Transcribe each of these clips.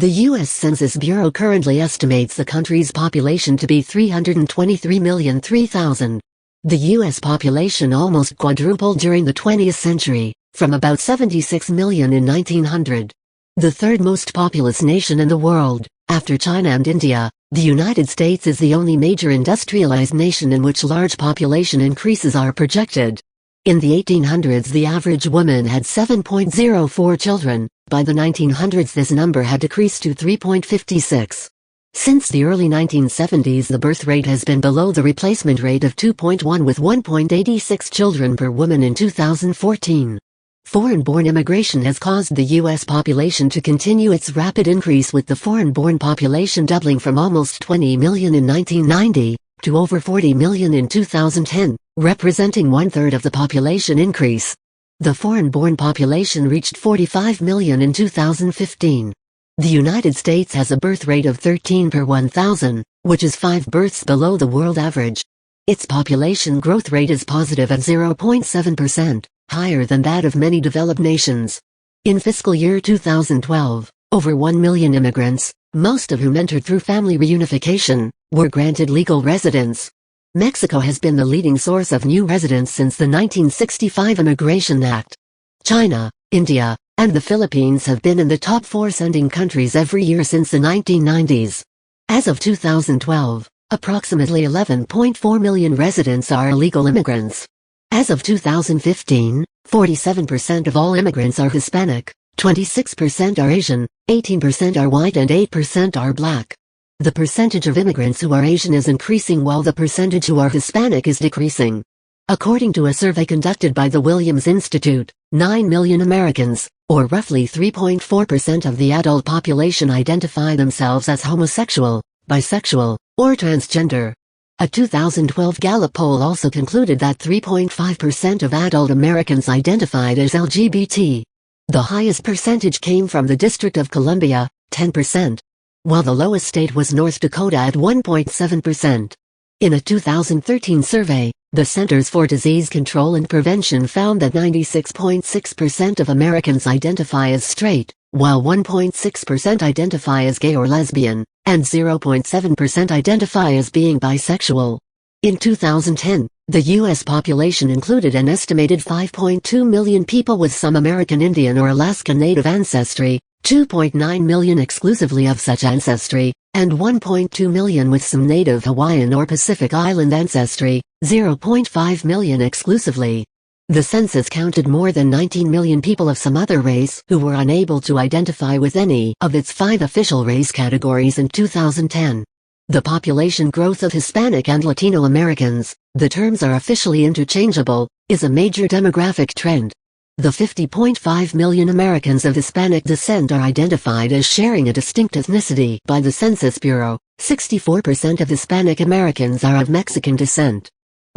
The U.S. Census Bureau currently estimates the country's population to be 323,003,000. The U.S. population almost quadrupled during the 20th century, from about 76 million in 1900. The third most populous nation in the world, after China and India, the United States is the only major industrialized nation in which large population increases are projected. In the 1800s the average woman had 7.04 children. By the 1900s this number had decreased to 3.56. Since the early 1970s the birth rate has been below the replacement rate of 2.1 with 1.86 children per woman in 2014. Foreign-born immigration has caused the U.S. population to continue its rapid increase, with the foreign-born population doubling from almost 20 million in 1990 to over 40 million in 2010, representing one-third of the population increase. The foreign-born population reached 45 million in 2015. The United States has a birth rate of 13 per 1,000, which is 5 births below the world average. Its population growth rate is positive at 0.7%, higher than that of many developed nations. In fiscal year 2012, over 1 million immigrants, most of whom entered through family reunification, were granted legal residence. Mexico has been the leading source of new residents since the 1965 Immigration Act. China, India, and the Philippines have been in the top 4 sending countries every year since the 1990s. As of 2012, approximately 11.4 million residents are illegal immigrants. As of 2015, 47% of all immigrants are Hispanic, 26% are Asian, 18% are white and 8% are black. The percentage of immigrants who are Asian is increasing while the percentage who are Hispanic is decreasing. According to a survey conducted by the Williams Institute, 9 million Americans, or roughly 3.4% of the adult population, identify themselves as homosexual, bisexual, or transgender. A 2012 Gallup poll also concluded that 3.5% of adult Americans identified as LGBT. The highest percentage came from the District of Columbia, 10%, while the lowest state was North Dakota at 1.7%. In a 2013 survey, the Centers for Disease Control and Prevention found that 96.6% of Americans identify as straight, while 1.6% identify as gay or lesbian, and 0.7% identify as being bisexual. In 2010, the U.S. population included an estimated 5.2 million people with some American Indian or Alaska Native ancestry, 2.9 million exclusively of such ancestry, and 1.2 million with some Native Hawaiian or Pacific Island ancestry, 0.5 million exclusively. The census counted more than 19 million people of some other race who were unable to identify with any of its 5 official race categories in 2010. The population growth of Hispanic and Latino Americans, the terms are officially interchangeable, is a major demographic trend. The 50.5 million Americans of Hispanic descent are identified as sharing a distinct ethnicity by the Census Bureau. 64% of Hispanic Americans are of Mexican descent.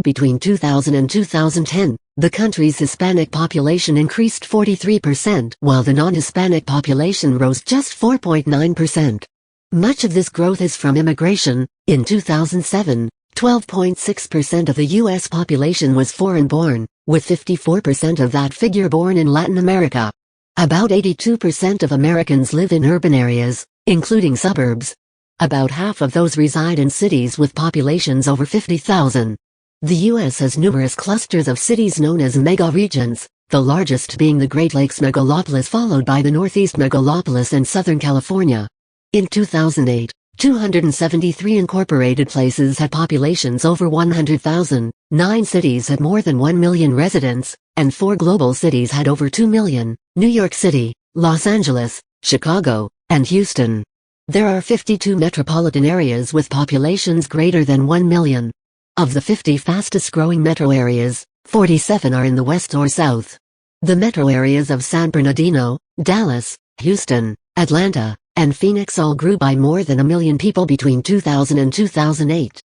Between 2000 and 2010, the country's Hispanic population increased 43%, while the non-Hispanic population rose just 4.9%. Much of this growth is from immigration. In 2007, 12.6% of the U.S. population was foreign-born, with 54% of that figure born in Latin America. About 82% of Americans live in urban areas, including suburbs. About half of those reside in cities with populations over 50,000. The U.S. has numerous clusters of cities known as megaregions, the largest being the Great Lakes megalopolis, followed by the Northeast megalopolis and Southern California. In 2008, 273 incorporated places had populations over 100,000, 9 cities had more than 1 million residents, and 4 global cities had over 2 million, New York City, Los Angeles, Chicago, and Houston. There are 52 metropolitan areas with populations greater than 1 million. Of the 50 fastest-growing metro areas, 47 are in the west or south. The metro areas of San Bernardino, Dallas, Houston, Atlanta, and Phoenix all grew by more than 1 million people between 2000 and 2008.